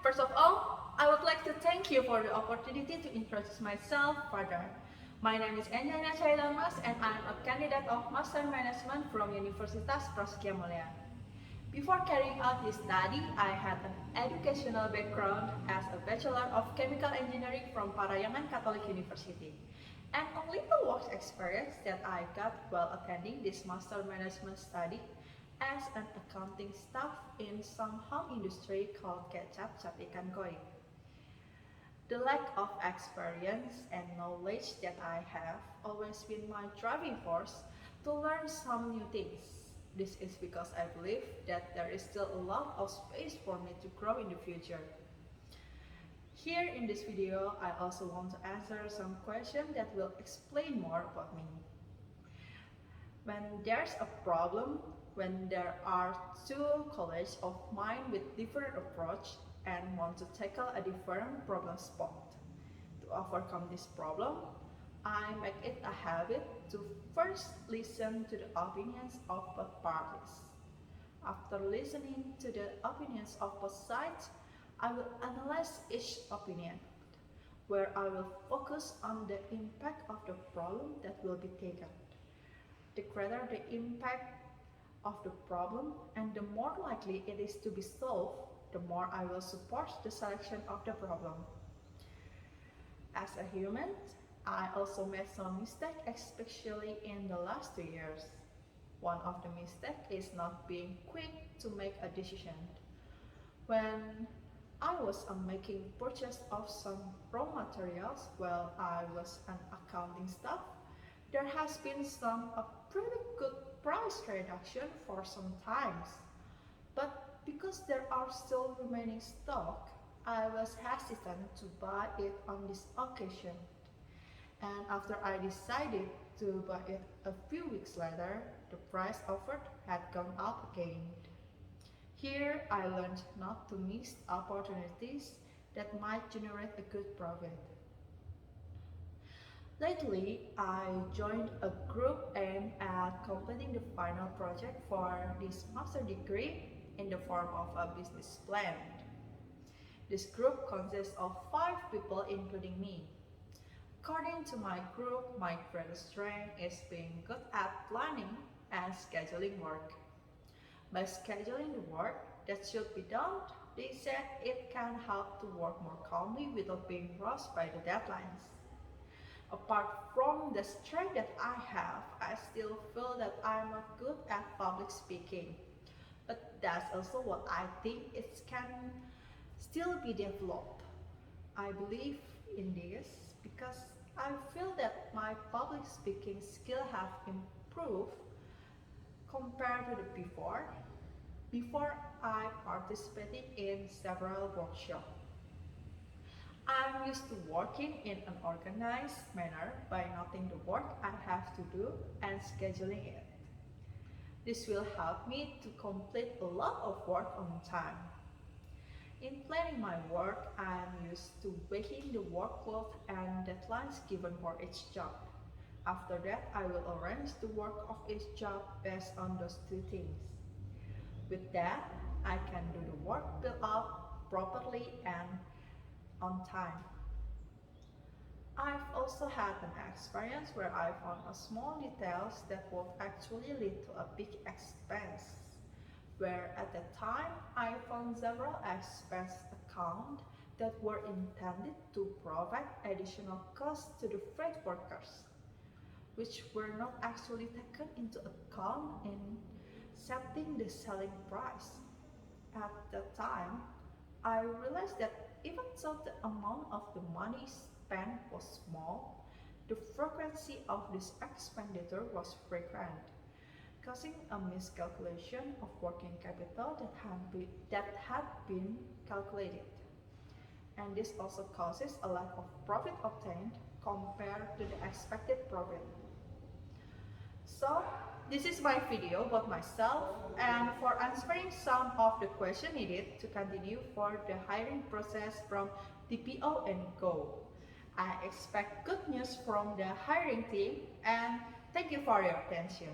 First of all, I would like to thank you for the opportunity to introduce myself further. My name is Cahya Daunmas and I am a candidate of Master Management from Universitas Mulia. Before carrying out this study, I had an educational background as a Bachelor of Chemical Engineering from Parayangan Catholic University, and a little work experience that I got while attending this Master Management study as an accounting staff in some home industry called Kecap Cap Ikan Koi. The lack of experience and knowledge that I have always been my driving force to learn some new things. This is because I believe that there is still a lot of space for me to grow in the future. Here in this video, I also want to answer some questions that will explain more about me. When there's a problem, when there are two colleagues of mine with different approach and want to tackle a different problem spot. To overcome this problem, I make it a habit to first listen to the opinions of both parties. After listening to the opinions of both sides, I will analyze each opinion, where I will focus on the impact of the problem that will be taken. The greater the impact of the problem and the more likely it is to be solved, the more I will support the selection of the problem. As a human, I also made some mistakes, especially in the last 2 years. One of the mistakes is not being quick to make a decision. When I was making purchase of some raw materials while I was an accounting staff, there has been some a pretty good price reduction for some times. But because there are still remaining stock, I was hesitant to buy it on this occasion. And after I decided to buy it a few weeks later, the price offered had gone up again. Here I learned not to miss opportunities that might generate a good profit. Lately, I joined a group aimed at completing the final project for this master degree in the form of a business plan. This group consists of 5 people including me. According to my group, my greatest strength is being good at planning and scheduling work. By scheduling the work that should be done, they said it can help to work more calmly without being rushed by the deadlines. Apart from the strength that I have, I still feel that I'm not good at public speaking. But that's also what I think it can still be developed. I believe in this because I feel that my public speaking skill have improved compared to the before I participated in several workshops. I'm used to working in an organized manner by noting the work I have to do and scheduling it. This will help me to complete a lot of work on time. In planning my work, I am used to weighing the workload and deadlines given for each job. After that, I will arrange the work of each job based on those two things. With that, I can do the work built up properly and on time. I've also had an experience where I found a small details that would actually lead to a big expense. Where at that time I found several expense accounts that were intended to provide additional costs to the freight workers, which were not actually taken into account in setting the selling price. At that time, I realized that even though the amount of the money spent was small, the frequency of this expenditure was frequent, causing a miscalculation of working capital that had been calculated. And this also causes a lack of profit obtained compared to the expected profit. So, this is my video about myself and for answering some of the questions needed to continue for the hiring process from DPO and Go. I expect good news from the hiring team and thank you for your attention.